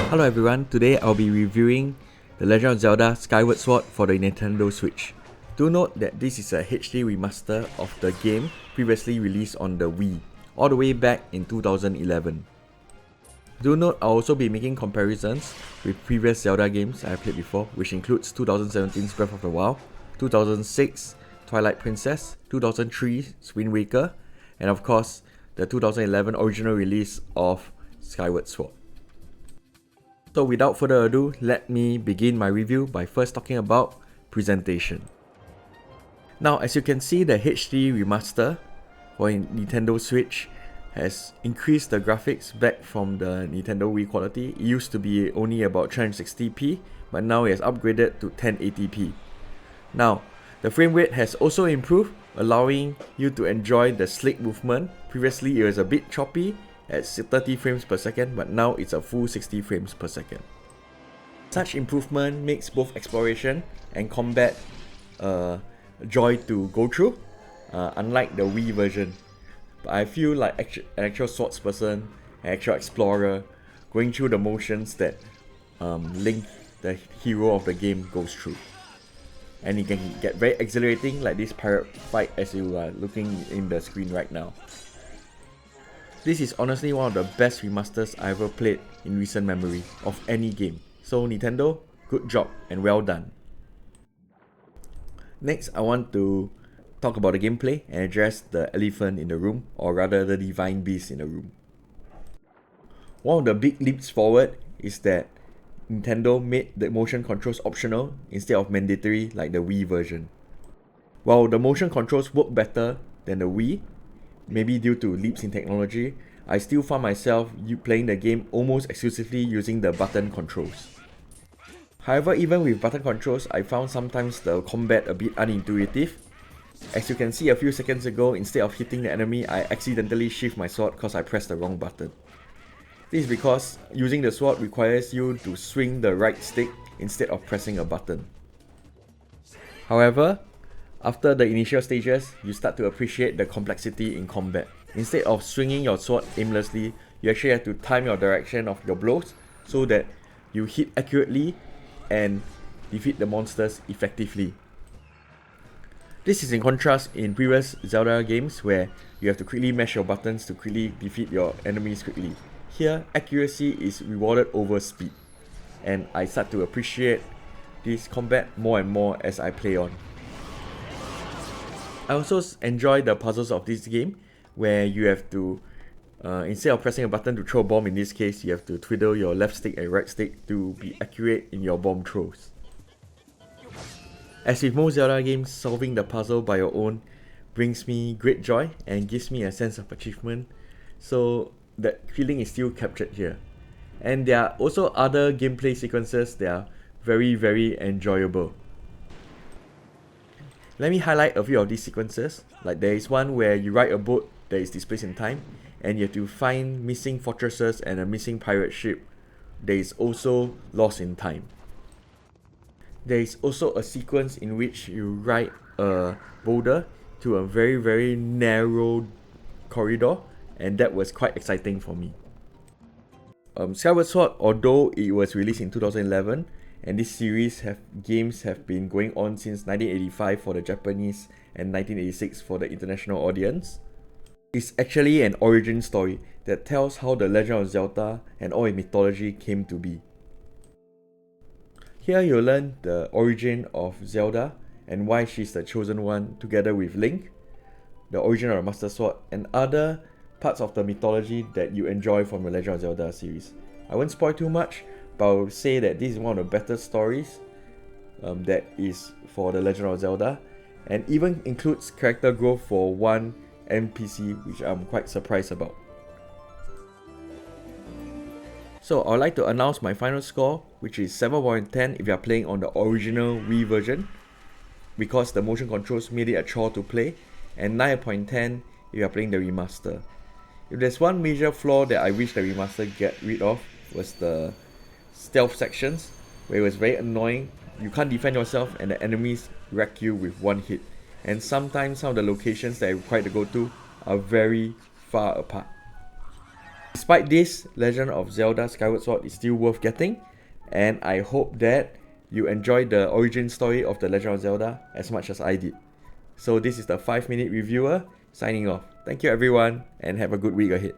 Hello everyone, today I'll be reviewing The Legend of Zelda Skyward Sword for the Nintendo Switch. Do note that this is a HD remaster of the game previously released on the Wii, all the way back in 2011. Do note I'll also be making comparisons with previous Zelda games I have played before, which includes 2017's Breath of the Wild, 2006 Twilight Princess, 2003's Wind Waker, and of course the 2011 original release of Skyward Sword. So without further ado, let me begin my review by first talking about presentation. Now, as you can see, the HD remaster for Nintendo Switch has increased the graphics back from the Nintendo Wii quality. It used to be only about 360p, but now it has upgraded to 1080p. Now, the frame rate has also improved, allowing you to enjoy the slick movement. Previously, it was a bit choppy at 30 frames per second, but now it's a full 60 frames per second. Such improvement makes both exploration and combat a joy to go through, unlike the Wii version. But I feel like an actual swordsperson, an actual explorer, going through the motions that Link, the hero of the game, goes through. And it can get very exhilarating, like this pirate fight as you are looking in the screen right now. This is honestly one of the best remasters I ever played in recent memory of any game. So Nintendo, good job and well done. Next, I want to talk about the gameplay and address the elephant in the room, or rather the divine beast in the room. One of the big leaps forward is that Nintendo made the motion controls optional instead of mandatory like the Wii version. While the motion controls work better than the Wii, maybe due to leaps in technology, I still found myself playing the game almost exclusively using the button controls. However, even with button controls, I found sometimes the combat a bit unintuitive. As you can see a few seconds ago, instead of hitting the enemy, I accidentally shift my sword because I pressed the wrong button. This is because using the sword requires you to swing the right stick instead of pressing a button. However, after the initial stages, you start to appreciate the complexity in combat. Instead of swinging your sword aimlessly, you actually have to time your direction of your blows so that you hit accurately and defeat the monsters effectively. This is in contrast in previous Zelda games where you have to quickly mash your buttons to quickly defeat your enemies quickly. Here, accuracy is rewarded over speed, and I start to appreciate this combat more and more as I play on. I also enjoy the puzzles of this game, where you have to, instead of pressing a button to throw a bomb in this case, you have to twiddle your left stick and right stick to be accurate in your bomb throws. As with most Zelda games, solving the puzzle by your own brings me great joy and gives me a sense of achievement, so that feeling is still captured here. And there are also other gameplay sequences that are very, very enjoyable. Let me highlight a few of these sequences. Like there is one where you ride a boat that is displaced in time, and you have to find missing fortresses and a missing pirate ship that is also lost in time. There is also a sequence in which you ride a boulder to a very, very narrow corridor, and that was quite exciting for me. Skyward Sword, although it was released in 2011, and this series games have been going on since 1985 for the Japanese and 1986 for the international audience, it's actually an origin story that tells how the Legend of Zelda and all its mythology came to be. Here you'll learn the origin of Zelda and why she's the chosen one, together with Link, the origin of the Master Sword, and other parts of the mythology that you enjoy from the Legend of Zelda series. I won't spoil too much, but I will say that this is one of the better stories that is for the Legend of Zelda, and even includes character growth for one NPC, which I'm quite surprised about. So I'd like to announce my final score, which is 7.10 if you are playing on the original Wii version, because the motion controls made it a chore to play, and 9.10 if you are playing the remaster. If there's one major flaw that I wish the remaster get rid of, was the stealth sections, where it was very annoying. You can't defend yourself and the enemies wreck you with one hit, and sometimes some of the locations that I required to go to are very far apart. Despite this, Legend of Zelda Skyward Sword is still worth getting, and I hope that you enjoy the origin story of the Legend of Zelda as much as I did. So this is the 5-minute reviewer signing off. Thank you everyone, and have a good week ahead.